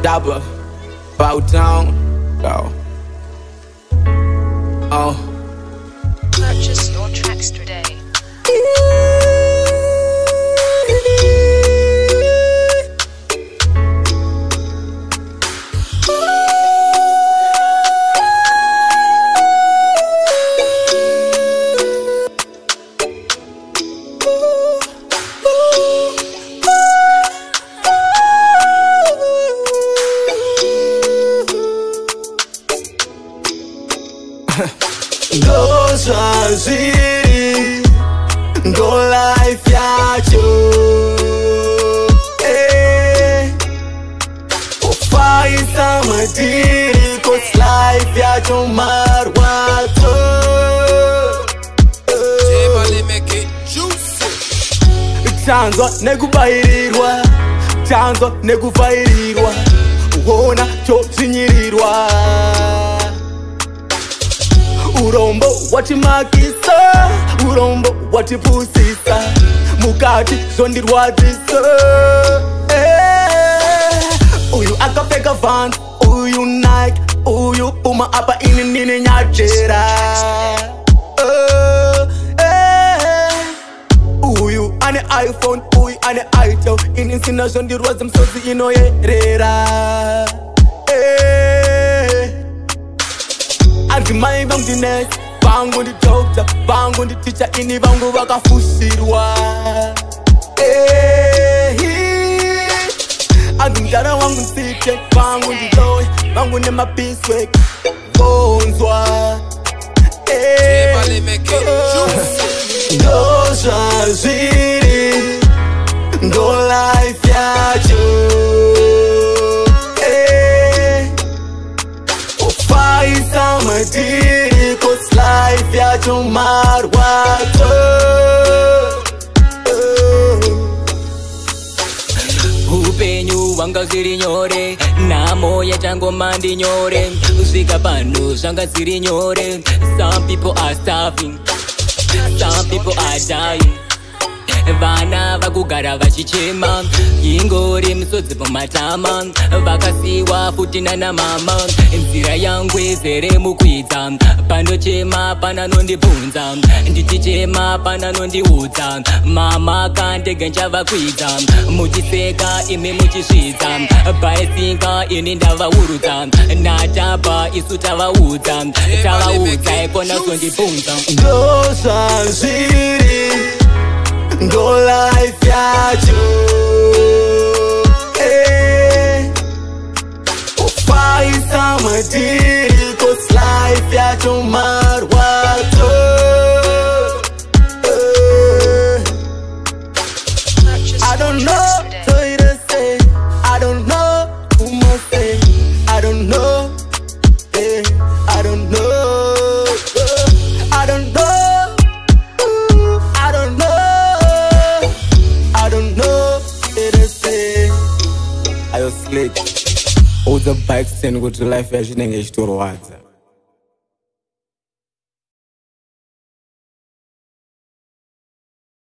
Double, bow down, go. Oh. Purchase your tracks today. Go Swazini, go life yacho. Ufaisa madiri, cause life yacho marwato. Jebale make it juicy. Chanzo nekubairirwa, chanzo nekufairirwa. Uona cho zinyirirwa. Urombo wachimakisa, urombo wachipusisa, mukati zondirwadzisa. Uyu akapfeka Vans, uyu Nike, uyu Puma apa ini nini nyachera. Uyu ane iPhone, uyu ane iTel, ini sina zondirwadza msozi inoyerera. Mai vangu nurse, vangu ndi doctor, vangu ndi teacher, ini vangu vakafusirwa. Mdara wangu nsite, vangu ndi lawyer, vangu nema piecework, bonzwa. Jebale make it juicy. Go Swazini, go life yacho. Ufaisa madiri, cause life yacho marwato. Upenyu wanga ziri nyore, namo ya chango mandi nyore. Usika pano shanga ziri nyore. Some people are starving, some people are dying. Vana vakugara vachichema, ingori misodzi pamatama, vakasiwa futi nana mama. Nzira yangu izere mukuidza, panochema pana nondibvunza, ndichichema pana nondiudza. Mama kandege nchavakwidza, muchiseka imi muchisvidza, baisinga ini ndavaurudza, natapa isu tavaudza, tavaudza ikona zondibvunza. Go Swazini, go life yacho. Ufaisa madiri, cause life yacho marwato. I don't know, so you to say. I don't know who must say. I don't know, I don't know, I don't know. Ayo slick, all the bikes and go to life as you nenge chitorwadza.